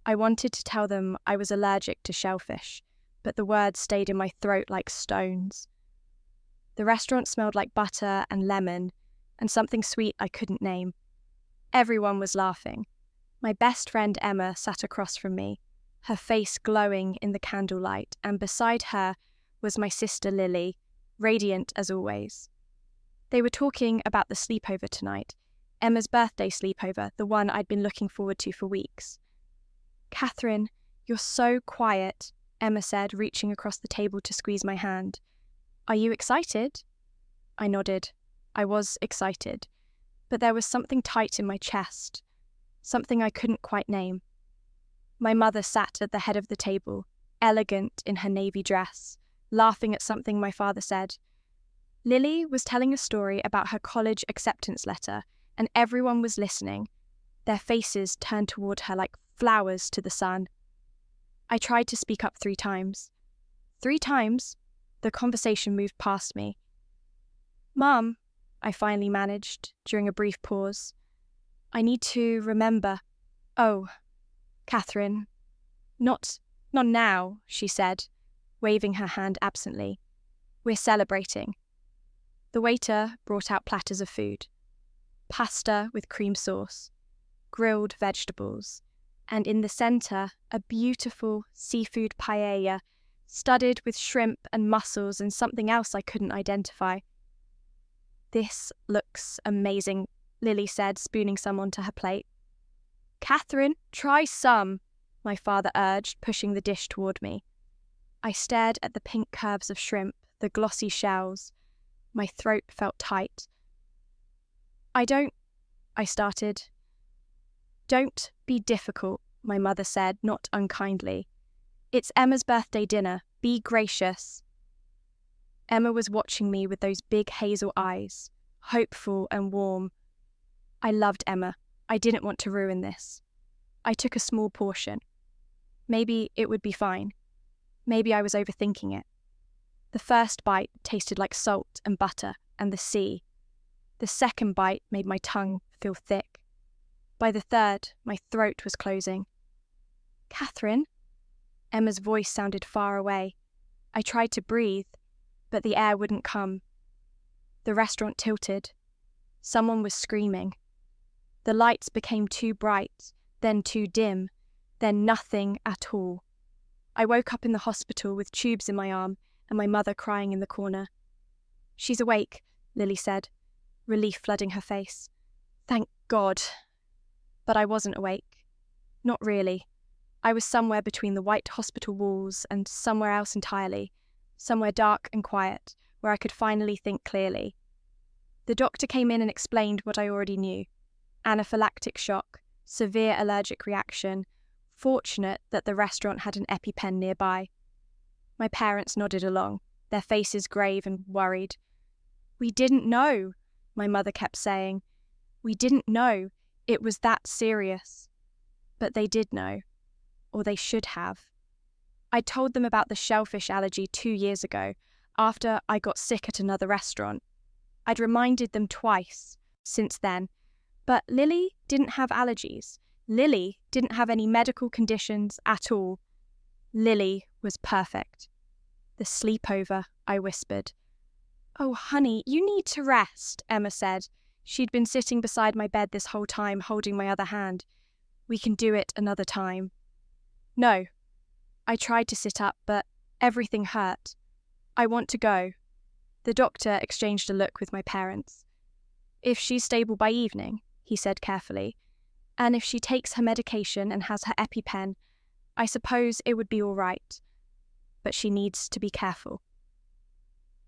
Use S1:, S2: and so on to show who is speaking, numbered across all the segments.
S1: I wanted to tell them I was allergic to shellfish, but the words stayed in my throat like stones. The restaurant smelled like butter and lemon, and something sweet I couldn't name. Everyone was laughing. My best friend Emma sat across from me, her face glowing in the candlelight, and beside her was my sister Lily, radiant as always. They were talking about the sleepover tonight, Emma's birthday sleepover, the one I'd been looking forward to for weeks. "Katherine, you're so quiet," Emma said, reaching across the table to squeeze my hand. "Are you excited?" I nodded. I was excited, but there was something tight in my chest, something I couldn't quite name. My mother sat at the head of the table, elegant in her navy dress, laughing at something my father said. Lily was telling a story about her college acceptance letter, and everyone was listening, their faces turned toward her like flowers to the sun. I tried to speak up 3 times. 3 times, the conversation moved past me. "Mum," I finally managed, during a brief pause, "I need to remember." "Oh, Katherine, not now," she said, waving her hand absently. "We're celebrating." The waiter brought out platters of food. Pasta with cream sauce, grilled vegetables, and in the centre, a beautiful seafood paella, studded with shrimp and mussels and something else I couldn't identify. "This looks amazing," Lily said, spooning some onto her plate. "Katherine, try some," my father urged, pushing the dish toward me. I stared at the pink curves of shrimp, the glossy shells. My throat felt tight. I started. "Don't be difficult," my mother said, not unkindly. "It's Emma's birthday dinner. Be gracious." Emma was watching me with those big hazel eyes, hopeful and warm. I loved Emma. I didn't want to ruin this. I took a small portion. Maybe it would be fine. Maybe I was overthinking it. The first bite tasted like salt and butter and the sea. The second bite made my tongue feel thick. By the third, my throat was closing. "Katherine?" Emma's voice sounded far away. I tried to breathe, but the air wouldn't come. The restaurant tilted. Someone was screaming. The lights became too bright, then too dim, then nothing at all. I woke up in the hospital with tubes in my arm and my mother crying in the corner. "She's awake," Lily said, relief flooding her face. "Thank God." But I wasn't awake. Not really. I was somewhere between the white hospital walls and somewhere else entirely, somewhere dark and quiet, where I could finally think clearly. The doctor came in and explained what I already knew. Anaphylactic shock, severe allergic reaction, fortunate that the restaurant had an EpiPen nearby. My parents nodded along, their faces grave and worried. "We didn't know," my mother kept saying. "We didn't know. It was that serious." But they did know. Or they should have. I told them about the shellfish allergy 2 years ago, after I got sick at another restaurant. I'd reminded them twice since then, but Lily didn't have allergies. Lily didn't have any medical conditions at all. Lily was perfect. "The sleepover," I whispered. "Oh, honey, you need to rest," Emma said. She'd been sitting beside my bed this whole time, holding my other hand. "We can do it another time." "No." I tried to sit up, but everything hurt. "I want to go." The doctor exchanged a look with my parents. "If she's stable by evening," he said carefully, "and if she takes her medication and has her EpiPen, I suppose it would be all right. But she needs to be careful."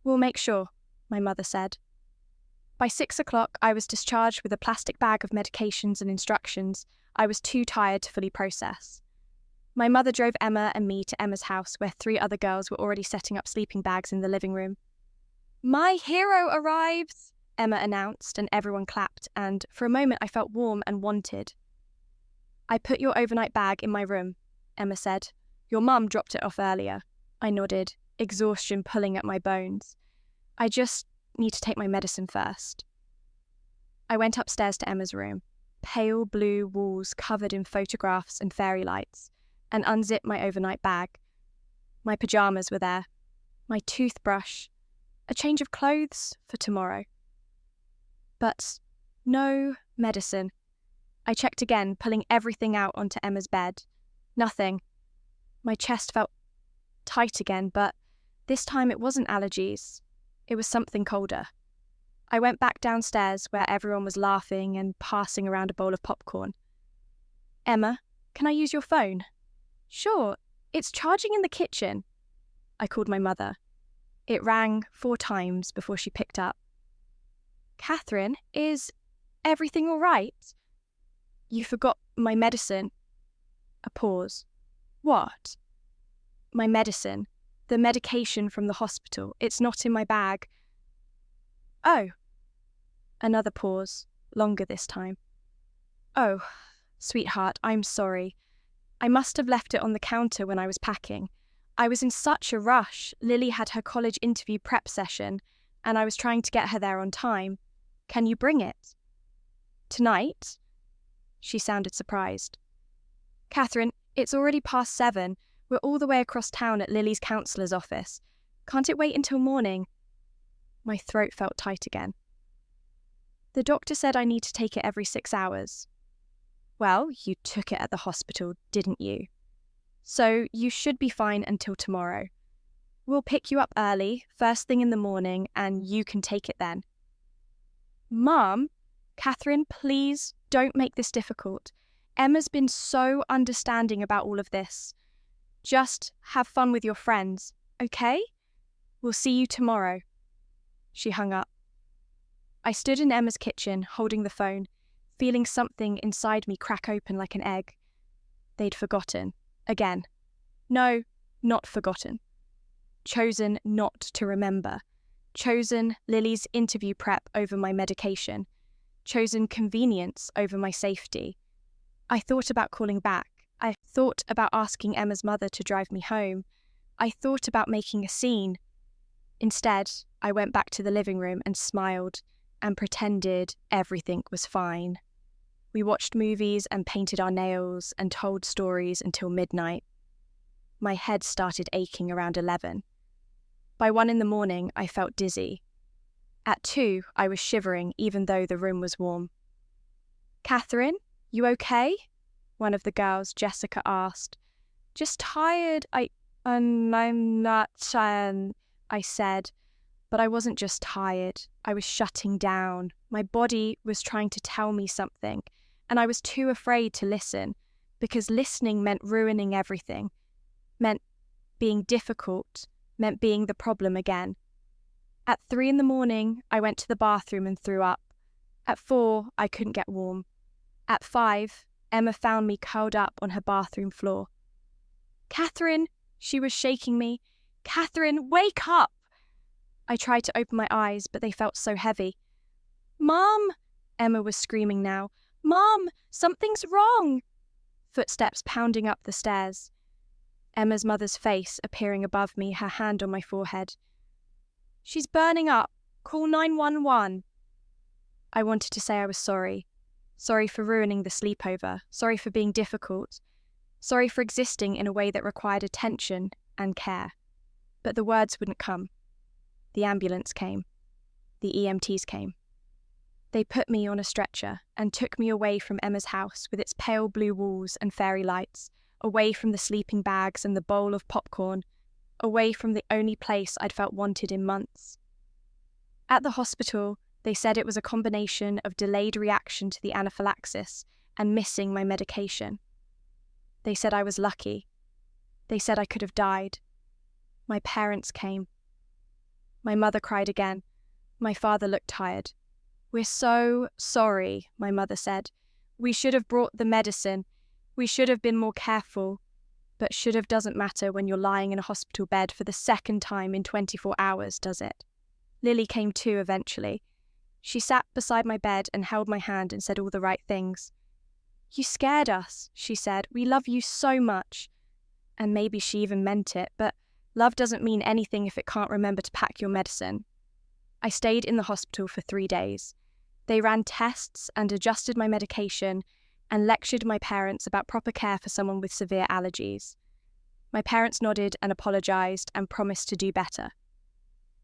S1: "We'll make sure," my mother said. By 6 o'clock, I was discharged with a plastic bag of medications and instructions I was too tired to fully process. My mother drove Emma and me to Emma's house, where 3 other girls were already setting up sleeping bags in the living room. "My hero arrives," Emma announced, and everyone clapped, and for a moment I felt warm and wanted. "I put your overnight bag in my room," Emma said. "Your mum dropped it off earlier." I nodded, exhaustion pulling at my bones. "I just need to take my medicine first." I went upstairs to Emma's room. pale blue walls covered in photographs and fairy lights, and unzipped my overnight bag. My pajamas were there, my toothbrush, a change of clothes for tomorrow. But no medicine. I checked again, pulling everything out onto Emma's bed. Nothing. My chest felt tight again, but this time it wasn't allergies. It was something colder. I went back downstairs where everyone was laughing and passing around a bowl of popcorn. "Emma, can I use your phone?" "Sure, it's charging in the kitchen." I called my mother. It rang 4 times before she picked up. "Katherine, is everything all right?" "You forgot my medicine." A pause. "What?" "My medicine. The medication from the hospital. It's not in my bag." "Oh." Another pause, longer this time. "Oh, sweetheart, I'm sorry. I must have left it on the counter when I was packing. I was in such a rush. Lily had her college interview prep session, and I was trying to get her there on time. Can you bring it?" "Tonight?" She sounded surprised. "Katherine, it's already past 7. We're all the way across town at Lily's counsellor's office. Can't it wait until morning?" My throat felt tight again. "The doctor said I need to take it every 6 hours." "Well, you took it at the hospital, didn't you? So you should be fine until tomorrow. We'll pick you up early, first thing in the morning, and you can take it then." "Mum, Katherine, please don't make this difficult. Emma's been so understanding about all of this. Just have fun with your friends, okay? We'll see you tomorrow." She hung up. I stood in Emma's kitchen, holding the phone, feeling something inside me crack open like an egg. They'd forgotten. Again. No, not forgotten. Chosen not to remember. Chosen Lily's interview prep over my medication. Chosen convenience over my safety. I thought about calling back. I thought about asking Emma's mother to drive me home. I thought about making a scene. Instead, I went back to the living room and smiled and pretended everything was fine. We watched movies and painted our nails and told stories until midnight. My head started aching around 11. By 1 in the morning, I felt dizzy. At 2, I was shivering even though the room was warm. "Katherine, you okay?" one of the girls, Jessica, asked. "Just tired. I'm not tired," I said. But I wasn't just tired. I was shutting down. My body was trying to tell me something, and I was too afraid to listen, because listening meant ruining everything, meant being difficult, meant being the problem again. At 3 in the morning, I went to the bathroom and threw up. At 4, I couldn't get warm. At 5, Emma found me curled up on her bathroom floor. "Katherine," she was shaking me. "Katherine, wake up!" I tried to open my eyes, but they felt so heavy. "Mum!" Emma was screaming now. "Mum, something's wrong!" Footsteps pounding up the stairs. Emma's mother's face appearing above me, her hand on my forehead. "She's burning up. Call 911. I wanted to say I was sorry. Sorry for ruining the sleepover. Sorry for being difficult. Sorry for existing in a way that required attention and care. But the words wouldn't come. The ambulance came. The EMTs came. They put me on a stretcher and took me away from Emma's house with its pale blue walls and fairy lights, away from the sleeping bags and the bowl of popcorn, away from the only place I'd felt wanted in months. At the hospital, they said it was a combination of delayed reaction to the anaphylaxis and missing my medication. They said I was lucky. They said I could have died. My parents came. My mother cried again. My father looked tired. "We're so sorry," my mother said. "We should have brought the medicine. We should have been more careful." But should have doesn't matter when you're lying in a hospital bed for the 2nd time in 24 hours, does it? Lily came to eventually. She sat beside my bed and held my hand and said all the right things. "You scared us," she said. "We love you so much." And maybe she even meant it, but love doesn't mean anything if it can't remember to pack your medicine. I stayed in the hospital for 3 days. They ran tests and adjusted my medication and lectured my parents about proper care for someone with severe allergies. My parents nodded and apologised and promised to do better.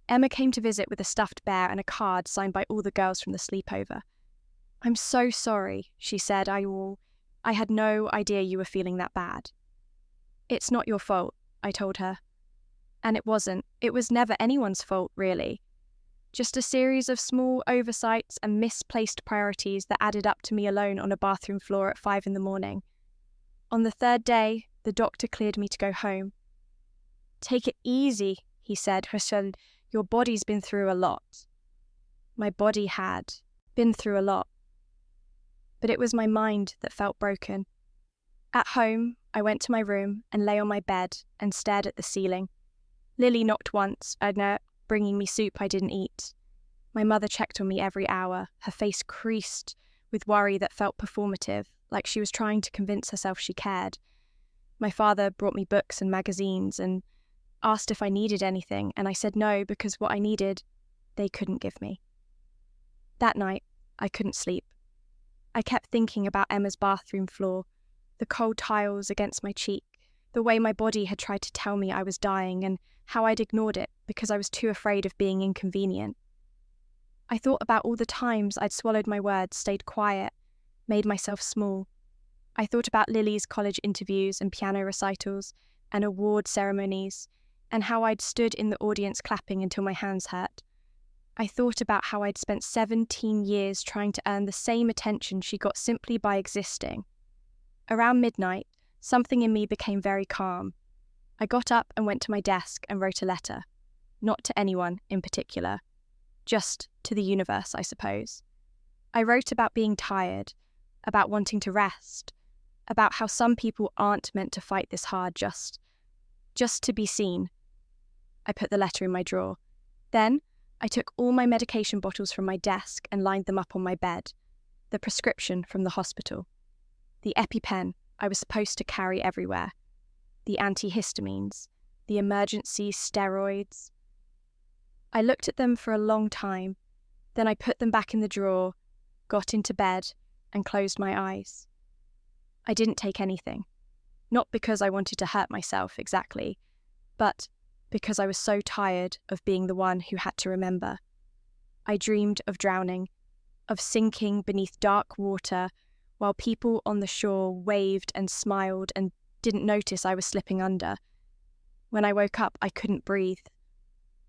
S1: Emma came to visit with a stuffed bear and a card signed by all the girls from the sleepover. "I'm so sorry," she said. I had no idea you were feeling that bad." "It's not your fault," I told her. And it wasn't. It was never anyone's fault, really. Just a series of small oversights and misplaced priorities that added up to me alone on a bathroom floor at 5 a.m. On the third day, the doctor cleared me to go home. "Take it easy," he said. "Rachel, your body's been through a lot." My body had been through a lot. But it was my mind that felt broken. At home, I went to my room and lay on my bed and stared at the ceiling. Lily knocked once, bringing me soup I didn't eat. My mother checked on me every hour, her face creased with worry that felt performative, like she was trying to convince herself she cared. My father brought me books and magazines and asked if I needed anything, and I said no because what I needed, they couldn't give me. That night, I couldn't sleep. I kept thinking about Emma's bathroom floor, the cold tiles against my cheek, the way my body had tried to tell me I was dying, and how I'd ignored it because I was too afraid of being inconvenient. I thought about all the times I'd swallowed my words, stayed quiet, made myself small. I thought about Lily's college interviews and piano recitals and award ceremonies, and how I'd stood in the audience clapping until my hands hurt. I thought about how I'd spent 17 years trying to earn the same attention she got simply by existing. Around midnight, something in me became very calm. I got up and went to my desk and wrote a letter. Not to anyone in particular. Just to the universe, I suppose. I wrote about being tired, about wanting to rest, about how some people aren't meant to fight this hard just to be seen. I put the letter in my drawer. Then, I took all my medication bottles from my desk and lined them up on my bed. The prescription from the hospital. The EpiPen I was supposed to carry everywhere. The antihistamines. The emergency steroids. I looked at them for a long time. Then I put them back in the drawer, got into bed, and closed my eyes. I didn't take anything. Not because I wanted to hurt myself, exactly, but because I was so tired of being the one who had to remember. I dreamed of drowning, of sinking beneath dark water while people on the shore waved and smiled and didn't notice I was slipping under. When I woke up, I couldn't breathe.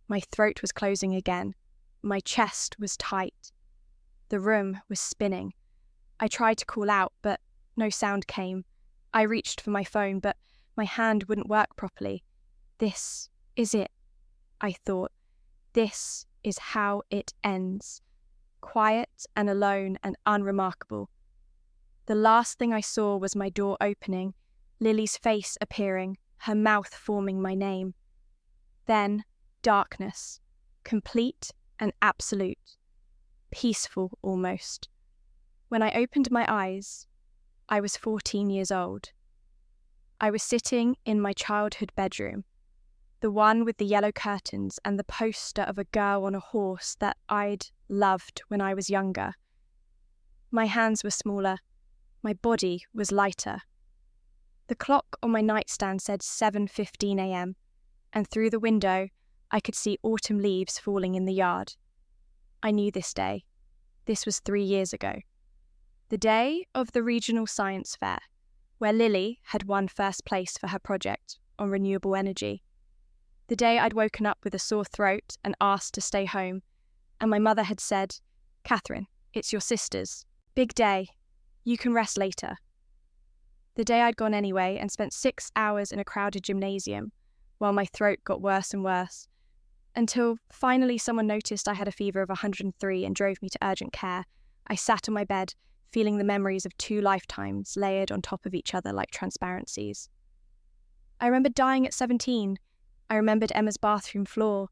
S1: My throat was closing again. My chest was tight. The room was spinning. I tried to call out, but no sound came. I reached for my phone, but my hand wouldn't work properly. This is it, I thought. This is how it ends. Quiet and alone and unremarkable. The last thing I saw was my door opening, Lily's face appearing, her mouth forming my name. Then, darkness, complete and absolute, peaceful almost. When I opened my eyes, I was 14 years old. I was sitting in my childhood bedroom, the one with the yellow curtains and the poster of a girl on a horse that I'd loved when I was younger. My hands were smaller, my body was lighter. The clock on my nightstand said 7:15 a.m, and through the window I could see autumn leaves falling in the yard. I knew this day. This was 3 years ago. The day of the regional science fair, where Lily had won first place for her project on renewable energy. The day I'd woken up with a sore throat and asked to stay home, and my mother had said, "Katherine, it's your sister's. Big day. You can rest later." The day I'd gone anyway and spent 6 hours in a crowded gymnasium, while my throat got worse and worse, until finally someone noticed I had a fever of 103 and drove me to urgent care. I sat on my bed, feeling the memories of 2 lifetimes layered on top of each other like transparencies. I remembered dying at 17. I remembered Emma's bathroom floor.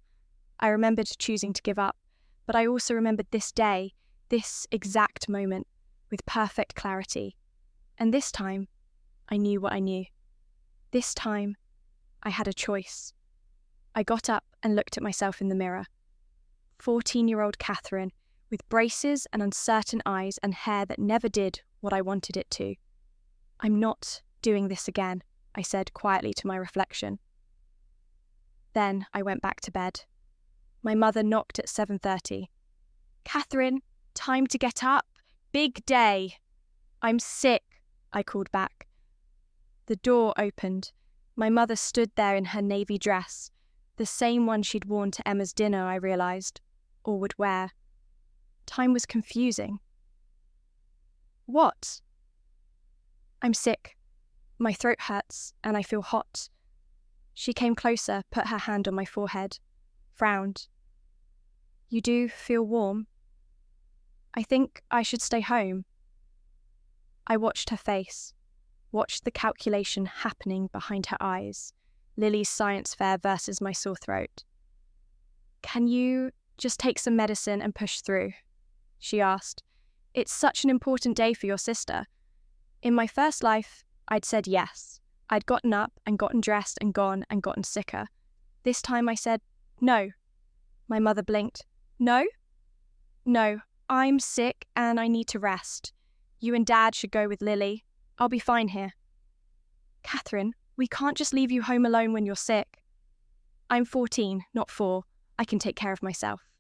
S1: I remembered choosing to give up, but I also remembered this day, this exact moment, with perfect clarity. And this time, I knew what I knew. This time, I had a choice. I got up and looked at myself in the mirror. 14-year-old Katherine, with braces and uncertain eyes and hair that never did what I wanted it to. "I'm not doing this again," I said quietly to my reflection. Then I went back to bed. My mother knocked at 7:30. "Katherine, time to get up. Big day." "I'm sick," I called back. The door opened. My mother stood there in her navy dress, the same one she'd worn to Emma's dinner, I realised, or would wear. Time was confusing. "What?" "I'm sick. My throat hurts, and I feel hot." She came closer, put her hand on my forehead, frowned. "You do feel warm? I think I should stay home." I watched her face, watched the calculation happening behind her eyes, Lily's science fair versus my sore throat. "Can you just take some medicine and push through?" she asked. "It's such an important day for your sister." In my first life, I'd said yes. I'd gotten up and gotten dressed and gone and gotten sicker. This time I said, "No." My mother blinked. "No? No, I'm sick and I need to rest. You and Dad should go with Lily. I'll be fine here." "Katherine, we can't just leave you home alone when you're sick." "I'm 14, not 4. I can take care of myself."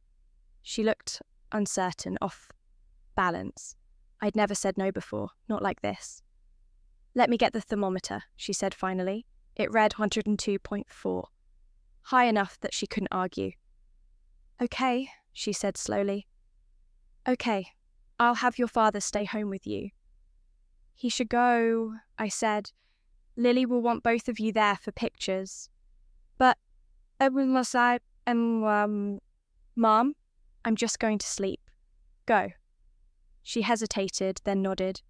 S1: She looked uncertain, off balance. I'd never said no before, not like this. "Let me get the thermometer," she said finally. It read 102.4. High enough that she couldn't argue. "Okay," she said slowly. "Okay, I'll have your father stay home with you." "He should go," I said. "Lily will want both of you there for pictures." "But, Mom, I'm just going to sleep. Go." She hesitated, then nodded.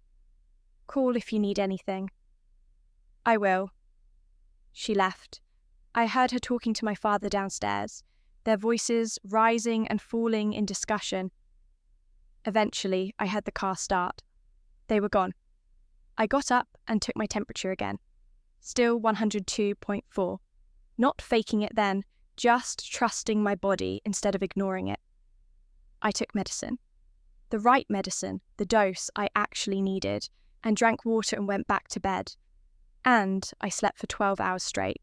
S1: "Call if you need anything." "I will." She left. I heard her talking to my father downstairs, their voices rising and falling in discussion. Eventually, I heard the car start. They were gone. I got up and took my temperature again. Still 102.4. Not faking it then, just trusting my body instead of ignoring it. I took medicine. The right medicine, the dose I actually needed, and drank water and went back to bed. And I slept for 12 hours straight.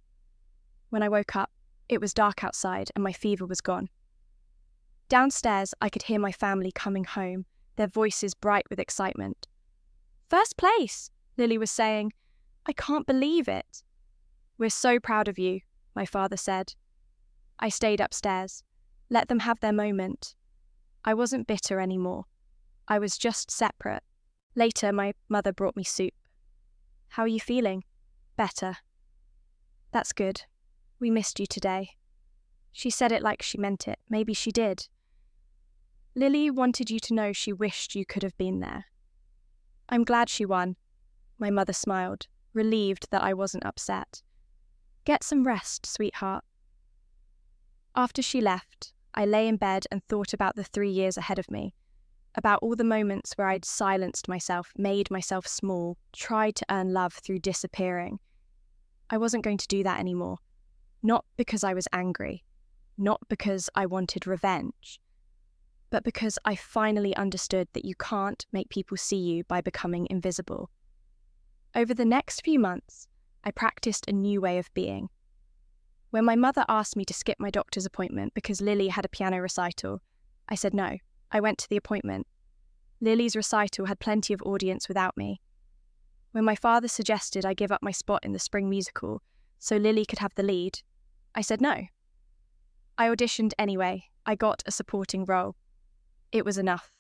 S1: When I woke up, it was dark outside and my fever was gone. Downstairs, I could hear my family coming home, their voices bright with excitement. "First place," Lily was saying. "I can't believe it." "We're so proud of you," my father said. I stayed upstairs, let them have their moment. I wasn't bitter anymore. I was just separate. Later, my mother brought me soup. "How are you feeling?" "Better." "That's good. We missed you today." She said it like she meant it. Maybe she did. "Lily wanted you to know she wished you could have been there." "I'm glad she won." My mother smiled, relieved that I wasn't upset. "Get some rest, sweetheart." After she left, I lay in bed and thought about the 3 years ahead of me, about all the moments where I'd silenced myself, made myself small, tried to earn love through disappearing. I wasn't going to do that anymore. Not because I was angry, not because I wanted revenge, but because I finally understood that you can't make people see you by becoming invisible. Over the next few months, I practiced a new way of being. When my mother asked me to skip my doctor's appointment because Lily had a piano recital, I said no. I went to the appointment. Lily's recital had plenty of audience without me. When my father suggested I give up my spot in the spring musical so Lily could have the lead, I said no. I auditioned anyway. I got a supporting role. It was enough.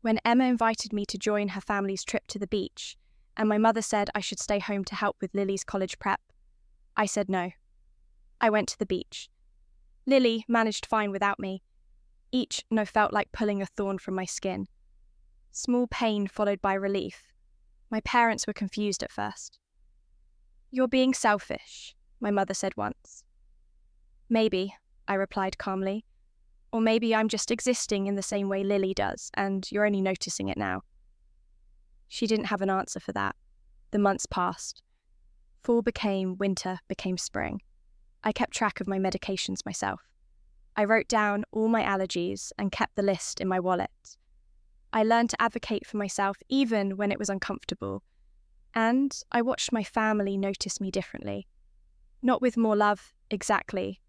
S1: When Emma invited me to join her family's trip to the beach, and my mother said I should stay home to help with Lily's college prep, I said no. I went to the beach. Lily managed fine without me. Each no felt like pulling a thorn from my skin. Small pain followed by relief. My parents were confused at first. "You're being selfish," my mother said once. "Maybe," I replied calmly. "Or maybe I'm just existing in the same way Lily does, and you're only noticing it now." She didn't have an answer for that. The months passed. Fall became winter, became spring. I kept track of my medications myself. I wrote down all my allergies and kept the list in my wallet. I learned to advocate for myself even when it was uncomfortable, and I watched my family notice me differently. Not with more love, exactly,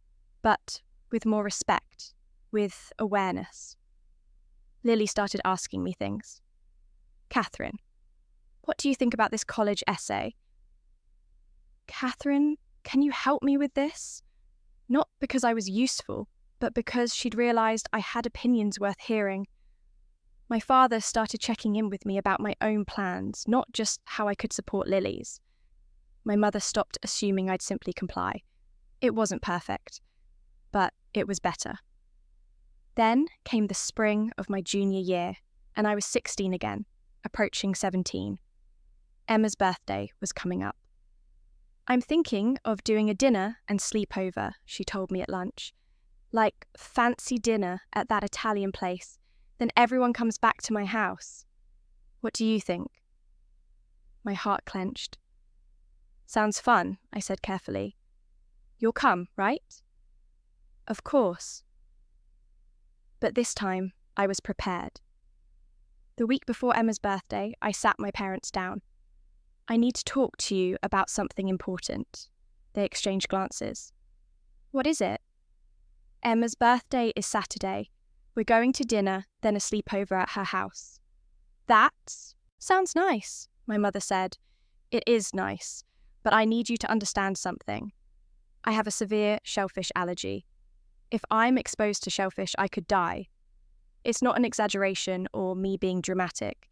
S1: but with more respect, with awareness. Lily started asking me things. Katherine, what do you think about this college essay? Katherine, can you help me with this? Not because I was useful, but because she'd realised I had opinions worth hearing. My father started checking in with me about my own plans, not just how I could support Lily's. My mother stopped assuming I'd simply comply. It wasn't perfect, but it was better. Then came the spring of my junior year, and I was 16 again, approaching 17. Emma's birthday was coming up. I'm thinking of doing a dinner and sleepover, she told me at lunch. Like fancy dinner at that Italian place. Then everyone comes back to my house. What do you think? My heart clenched. Sounds fun, I said carefully. You'll come, right? Of course. But this time, I was prepared. The week before Emma's birthday, I sat my parents down. I need to talk to you about something important. They exchanged glances. What is it? Emma's birthday is Saturday. We're going to dinner, then a sleepover at her house. That sounds nice, my mother said. It is nice, but I need you to understand something. I have a severe shellfish allergy. If I'm exposed to shellfish, I could die. It's not an exaggeration or me being dramatic.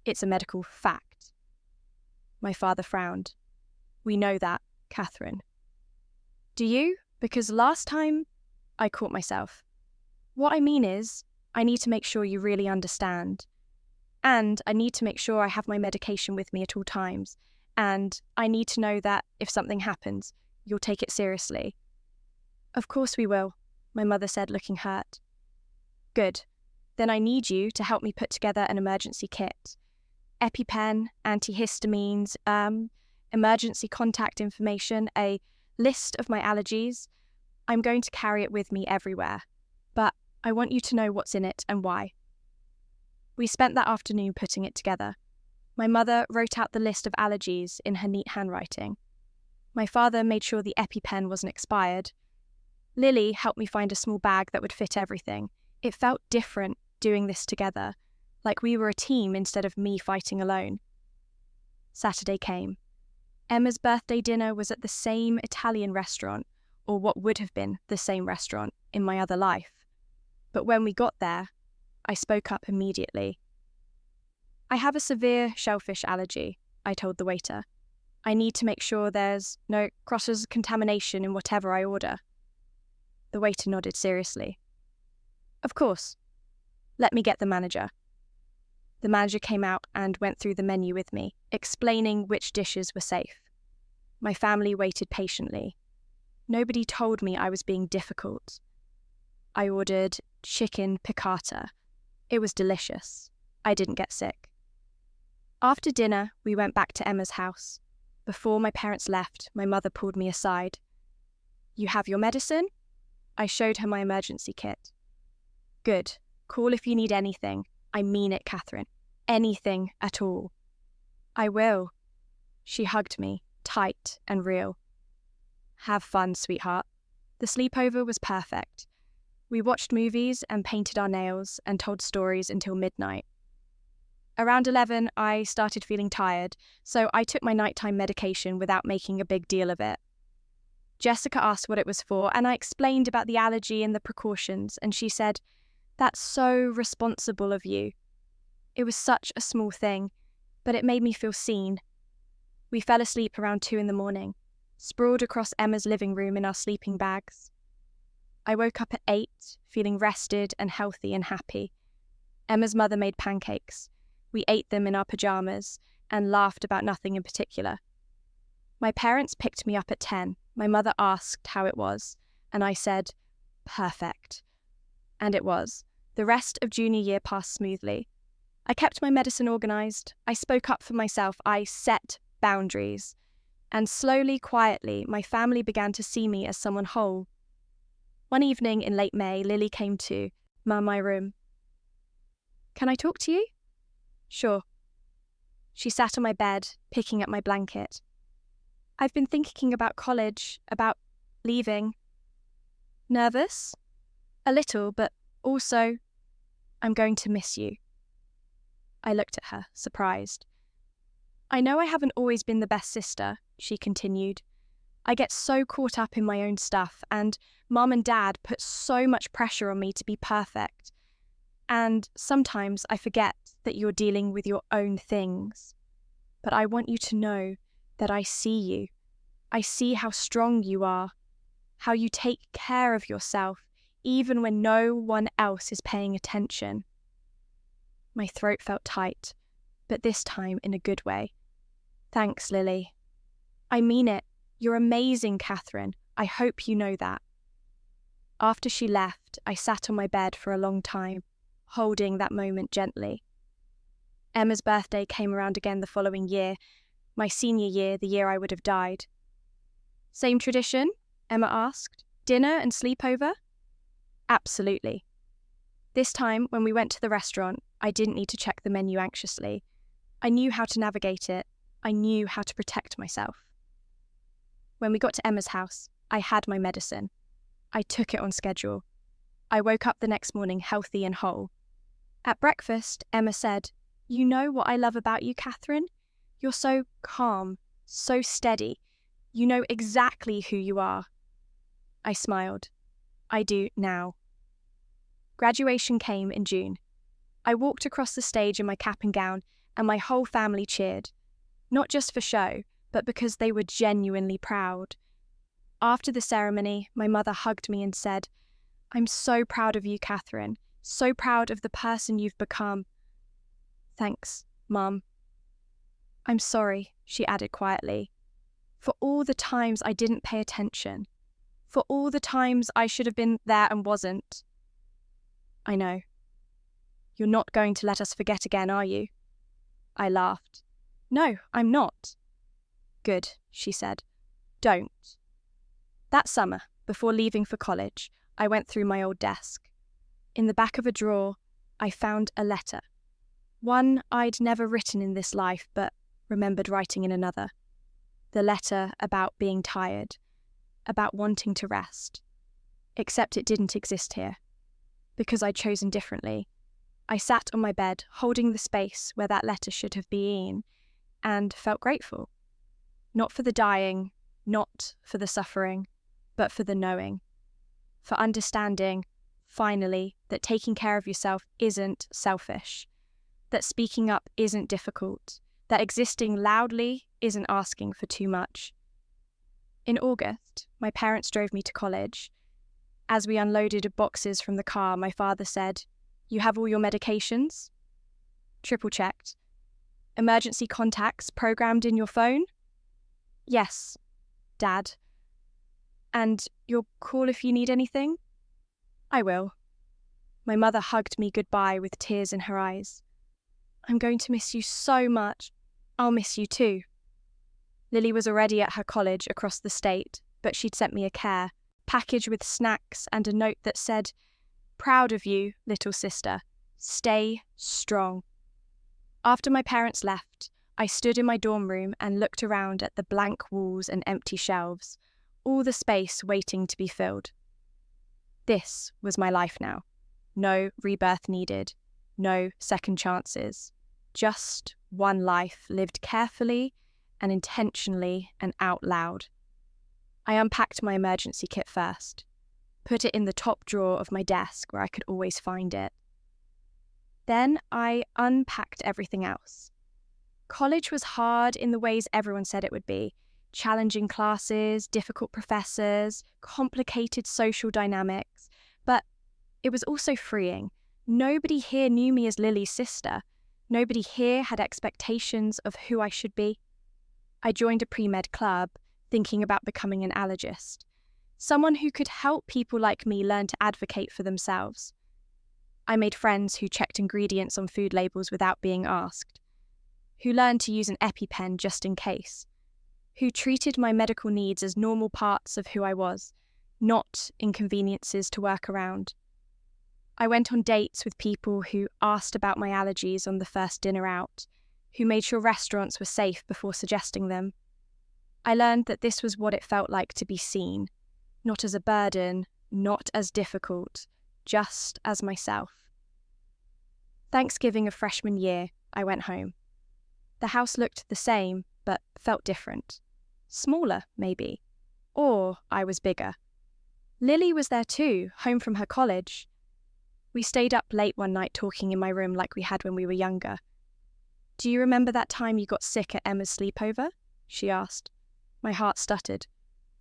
S1: It's a medical fact. My father frowned. We know that, Katherine. Do you? Because last time, I caught myself. What I mean is, I need to make sure you really understand. And I need to make sure I have my medication with me at all times. And I need to know that if something happens, you'll take it seriously. Of course we will, my mother said, looking hurt. Good. Then I need you to help me put together an emergency kit. EpiPen, antihistamines, emergency contact information, a list of my allergies. I'm going to carry it with me everywhere, but I want you to know what's in it and why. We spent that afternoon putting it together. My mother wrote out the list of allergies in her neat handwriting. My father made sure the EpiPen wasn't expired. Lily helped me find a small bag that would fit everything. It felt different doing this together, like we were a team instead of me fighting alone. Saturday came. Emma's birthday dinner was at the same Italian restaurant, or what would have been the same restaurant in my other life. But when we got there, I spoke up immediately. I have a severe shellfish allergy, I told the waiter. I need to make sure there's no cross-contamination in whatever I order. The waiter nodded seriously. Of course. Let me get the manager. The manager came out and went through the menu with me, explaining which dishes were safe. My family waited patiently. Nobody told me I was being difficult. I ordered chicken piccata. It was delicious. I didn't get sick. After dinner, we went back to Emma's house. Before my parents left, my mother pulled me aside. You have your medicine? I showed her my emergency kit. Good. Call if you need anything. I mean it, Katherine. Anything at all. I will. She hugged me, tight and real. Have fun, sweetheart. The sleepover was perfect. We watched movies and painted our nails and told stories until midnight. Around 11, I started feeling tired, so I took my nighttime medication without making a big deal of it. Jessica asked what it was for, and I explained about the allergy and the precautions, and she said, "That's so responsible of you." It was such a small thing, but it made me feel seen. We fell asleep around 2 a.m, sprawled across Emma's living room in our sleeping bags. I woke up at 8, feeling rested and healthy and happy. Emma's mother made pancakes. We ate them in our pajamas and laughed about nothing in particular. My parents picked me up at 10. My mother asked how it was, and I said, perfect. And it was. The rest of junior year passed smoothly. I kept my medicine organised. I spoke up for myself. I set boundaries. And slowly, quietly, my family began to see me as someone whole. One evening in late May, Lily came to my room. "Can I talk to you?" "Sure." She sat on my bed, picking up my blanket. "I've been thinking about college, about leaving." "Nervous?" "A little, but also, I'm going to miss you." I looked at her, surprised. "I know I haven't always been the best sister," she continued. "I get so caught up in my own stuff, and Mum and Dad put so much pressure on me to be perfect. And sometimes I forget that you're dealing with your own things. But I want you to know that I see you. I see how strong you are, how you take care of yourself, even when no one else is paying attention." My throat felt tight, but this time in a good way. "Thanks, Lily." "I mean it. You're amazing, Katherine. I hope you know that." After she left, I sat on my bed for a long time, holding that moment gently. Emma's birthday came around again the following year, my senior year, the year I would have died. "Same tradition?" Emma asked. "Dinner and sleepover?" "Absolutely." This time, when we went to the restaurant, I didn't need to check the menu anxiously. I knew how to navigate it. I knew how to protect myself. When we got to Emma's house, I had my medicine. I took it on schedule. I woke up the next morning healthy and whole. At breakfast, Emma said, "You know what I love about you, Katherine? You're so calm, so steady. You know exactly who you are." I smiled. I do now. Graduation came in June. I walked across the stage in my cap and gown, and my whole family cheered. Not just for show, but because they were genuinely proud. After the ceremony, my mother hugged me and said, "I'm so proud of you, Katherine. So proud of the person you've become." "Thanks, Mum." "I'm sorry," she added quietly, "for all the times I didn't pay attention. For all the times I should have been there and wasn't." "I know." "You're not going to let us forget again, are you?" I laughed. "No, I'm not." "Good," she said. "Don't." That summer, before leaving for college, I went through my old desk. In the back of a drawer, I found a letter. One I'd never written in this life, but remembered writing in another. The letter about being tired, about wanting to rest. Except it didn't exist here. Because I'd chosen differently. I sat on my bed, holding the space where that letter should have been, and felt grateful. Not for the dying, not for the suffering, but for the knowing. For understanding, finally, that taking care of yourself isn't selfish. That speaking up isn't difficult. That existing loudly isn't asking for too much. In August, my parents drove me to college. As we unloaded boxes from the car, my father said, "You have all your medications?" Triple-checked. "Emergency contacts programmed in your phone?" "Yes, Dad." "And you'll call if you need anything?" "I will." My mother hugged me goodbye with tears in her eyes. "I'm going to miss you so much. I'll miss you too." Lily was already at her college across the state, but she'd sent me a care package with snacks and a note that said, "Proud of you, little sister. Stay strong." After my parents left, I stood in my dorm room and looked around at the blank walls and empty shelves, all the space waiting to be filled. This was my life now. No rebirth needed, no second chances. Just one life lived carefully and intentionally and out loud. I unpacked my emergency kit first, put it in the top drawer of my desk where I could always find it. Then I unpacked everything else. College was hard in the ways everyone said it would be. Challenging classes, difficult professors, complicated social dynamics. But it was also freeing. Nobody here knew me as Lily's sister. Nobody here had expectations of who I should be. I joined a pre-med club, thinking about becoming an allergist. Someone who could help people like me learn to advocate for themselves. I made friends who checked ingredients on food labels without being asked. Who learned to use an EpiPen just in case. Who treated my medical needs as normal parts of who I was, not inconveniences to work around. I went on dates with people who asked about my allergies on the first dinner out, who made sure restaurants were safe before suggesting them. I learned that this was what it felt like to be seen, not as a burden, not as difficult, just as myself. Thanksgiving of freshman year, I went home. The house looked the same, but felt different. Smaller, maybe. Or I was bigger. Lily was there too, home from her college. We stayed up late one night talking in my room like we had when we were younger. "Do you remember that time you got sick at Emma's sleepover?" she asked. My heart stuttered.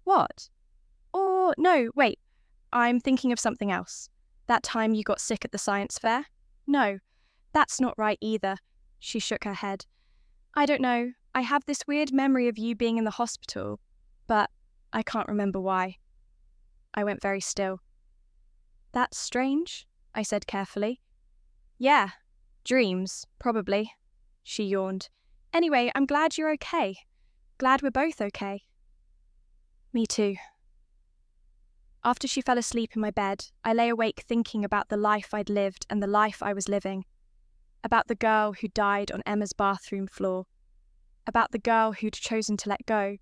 S1: "What? Oh, no, wait. I'm thinking of something else. That time you got sick at the science fair? No, that's not right either." She shook her head. "I don't know. I have this weird memory of you being in the hospital, but I can't remember why." I went very still. "That's strange," I said carefully. "Yeah, dreams, probably." She yawned. "Anyway, I'm glad you're okay. Glad we're both okay." Me too. After she fell asleep in my bed, I lay awake thinking about the life I'd lived and the life I was living. About the girl who died on Emma's bathroom floor. About the girl who'd chosen to let go.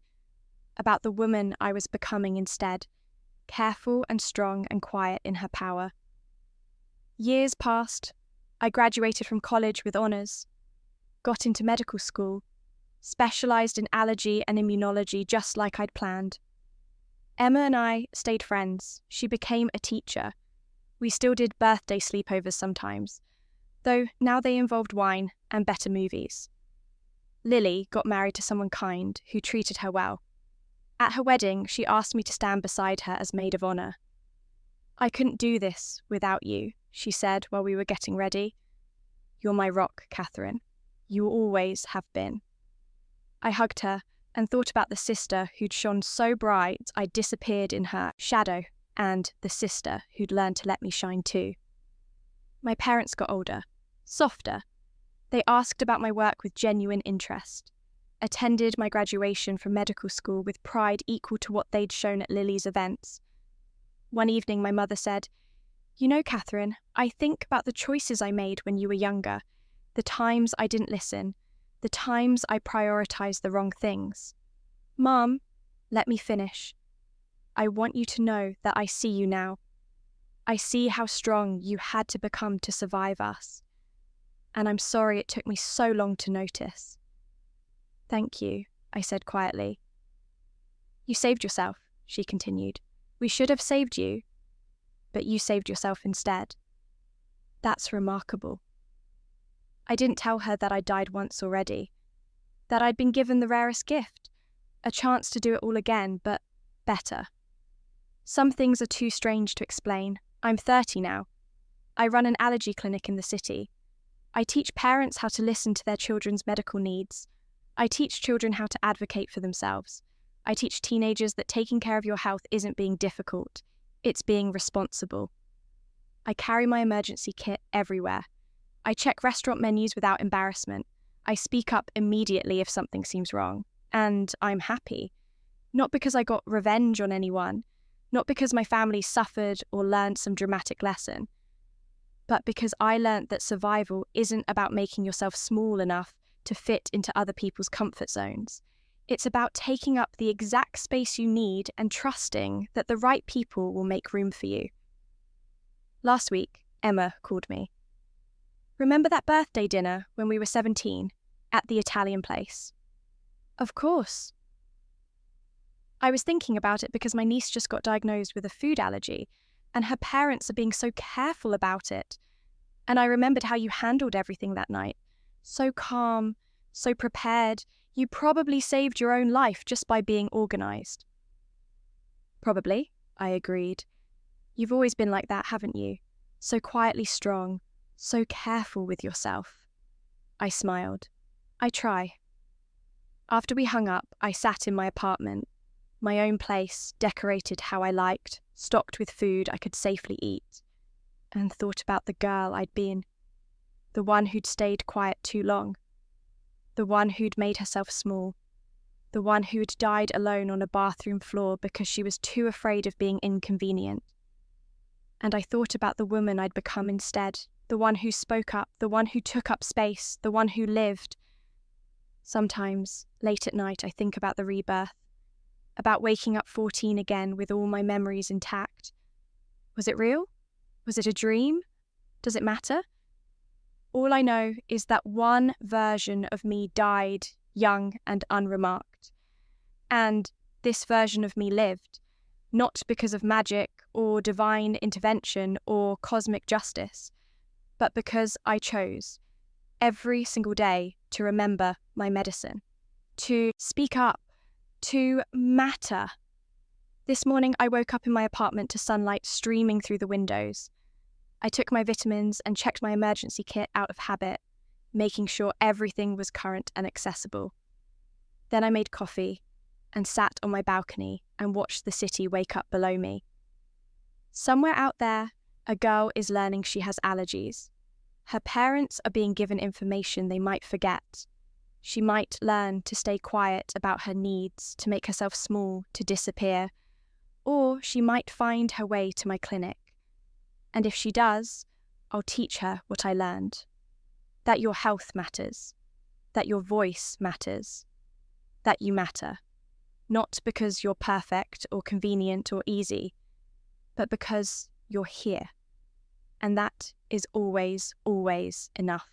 S1: About the woman I was becoming instead, careful and strong and quiet in her power. Years passed. I graduated from college with honours. Got into medical school. Specialised in allergy and immunology just like I'd planned. Emma and I stayed friends. She became a teacher. We still did birthday sleepovers sometimes, though now they involved wine and better movies. Lily got married to someone kind who treated her well. At her wedding, she asked me to stand beside her as maid of honour. "I couldn't do this without you," she said while we were getting ready. "You're my rock, Katherine. You always have been." I hugged her and thought about the sister who'd shone so bright I disappeared in her shadow, and the sister who'd learned to let me shine too. My parents got older, softer. They asked about my work with genuine interest, attended my graduation from medical school with pride equal to what they'd shown at Lily's events. One evening my mother said, "You know, Katherine, I think about the choices I made when you were younger, the times I didn't listen, the times I prioritised the wrong things. Mum, let me finish. I want you to know that I see you now. I see how strong you had to become to survive us. And I'm sorry it took me so long to notice." "Thank you," I said quietly. "You saved yourself," she continued. "We should have saved you, but you saved yourself instead. That's remarkable." I didn't tell her that I'd died once already, that I'd been given the rarest gift, a chance to do it all again, but better. Some things are too strange to explain. I'm 30 now. I run an allergy clinic in the city. I teach parents how to listen to their children's medical needs. I teach children how to advocate for themselves. I teach teenagers that taking care of your health isn't being difficult, it's being responsible. I carry my emergency kit everywhere. I check restaurant menus without embarrassment. I speak up immediately if something seems wrong. And I'm happy. Not because I got revenge on anyone, not because my family suffered or learned some dramatic lesson, but because I learned that survival isn't about making yourself small enough to fit into other people's comfort zones. It's about taking up the exact space you need and trusting that the right people will make room for you. Last week, Emma called me. "Remember that birthday dinner when we were 17, at the Italian place?" "Of course." I was thinking about it because my niece just got diagnosed with a food allergy, and her parents are being so careful about it. And I remembered how you handled everything that night. So calm, so prepared. You probably saved your own life just by being organised. "Probably," I agreed. "You've always been like that, haven't you? So quietly strong, so careful with yourself." I smiled. "I try." After we hung up, I sat in my apartment, my own place, decorated how I liked, stocked with food I could safely eat, and thought about the girl I'd been, the one who'd stayed quiet too long, the one who'd made herself small, the one who had died alone on a bathroom floor because she was too afraid of being inconvenient. And I thought about the woman I'd become instead, the one who spoke up, the one who took up space, the one who lived. Sometimes, late at night, I think about the rebirth, about waking up 14 again with all my memories intact. Was it real? Was it a dream? Does it matter? All I know is that one version of me died young and unremarked. And this version of me lived, not because of magic or divine intervention or cosmic justice, but because I chose, every single day, to remember my medicine, to speak up, to matter. This morning I woke up in my apartment to sunlight streaming through the windows. I took my vitamins and checked my emergency kit out of habit, making sure everything was current and accessible. Then I made coffee and sat on my balcony and watched the city wake up below me. Somewhere out there, a girl is learning she has allergies. Her parents are being given information they might forget. She might learn to stay quiet about her needs, to make herself small, to disappear, or she might find her way to my clinic. And if she does, I'll teach her what I learned. That your health matters, that your voice matters, that you matter. Not because you're perfect or convenient or easy, but because you're here. And that is always, always enough.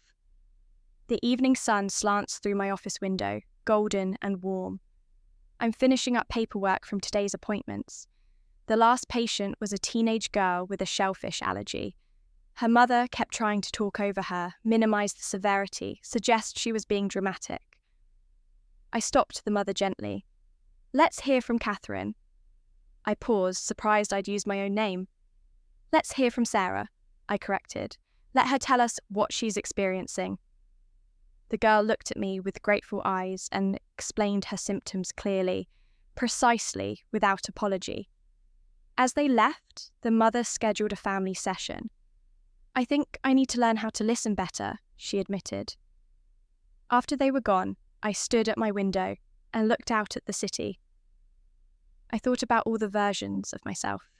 S1: The evening sun slants through my office window, golden and warm. I'm finishing up paperwork from today's appointments. The last patient was a teenage girl with a shellfish allergy. Her mother kept trying to talk over her, minimize the severity, suggest she was being dramatic. I stopped the mother gently. "Let's hear from Katherine." I paused, surprised I'd used my own name. "Let's hear from Sarah," I corrected. "Let her tell us what she's experiencing." The girl looked at me with grateful eyes and explained her symptoms clearly, precisely, without apology. As they left, the mother scheduled a family session. "I think I need to learn how to listen better," she admitted. After they were gone, I stood at my window and looked out at the city. I thought about all the versions of myself.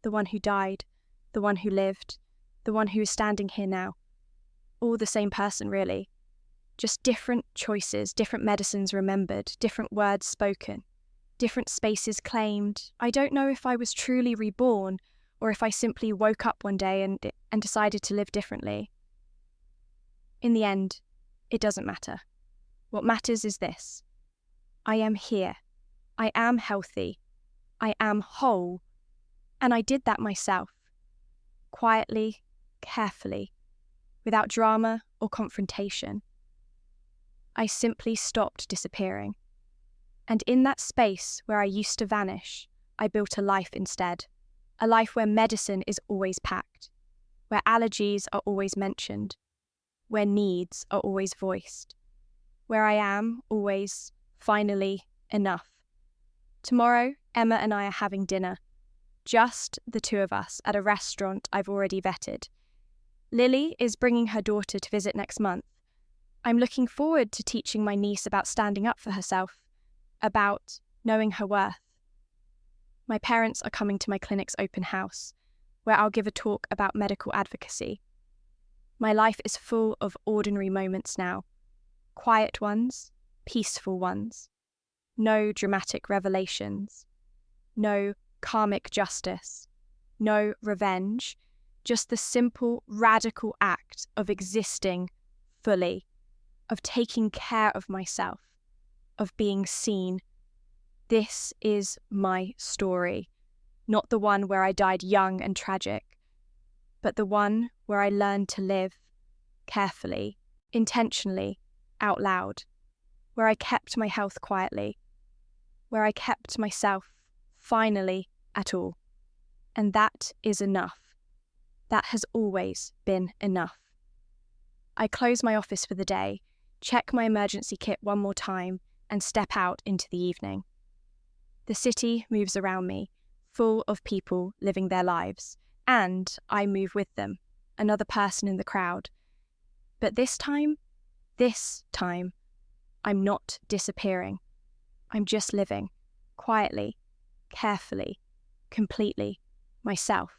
S1: The one who died, the one who lived, the one who is standing here now. All the same person, really. Just different choices, different medicines remembered, different words spoken, different spaces claimed. I don't know if I was truly reborn or if I simply woke up one day and decided to live differently. In the end, it doesn't matter. What matters is this. I am here. I am healthy. I am whole. And I did that myself. Quietly, carefully, without drama or confrontation. I simply stopped disappearing. And in that space where I used to vanish, I built a life instead. A life where medicine is always packed, where allergies are always mentioned, where needs are always voiced, where I am always, finally, enough. Tomorrow, Emma and I are having dinner. Just the two of us at a restaurant I've already vetted. Lily is bringing her daughter to visit next month. I'm looking forward to teaching my niece about standing up for herself, about knowing her worth. My parents are coming to my clinic's open house, where I'll give a talk about medical advocacy. My life is full of ordinary moments now. Quiet ones, peaceful ones. No dramatic revelations. No karmic justice. No revenge. Just the simple, radical act of existing fully, of taking care of myself, of being seen. This is my story, not the one where I died young and tragic, but the one where I learned to live carefully, intentionally, out loud, where I kept my health quietly, where I kept myself, finally, at all. And that is enough. That has always been enough. I close my office for the day, check my emergency kit one more time, and step out into the evening. The city moves around me, full of people living their lives, and I move with them, another person in the crowd. But this time, I'm not disappearing. I'm just living, quietly, carefully, completely, myself.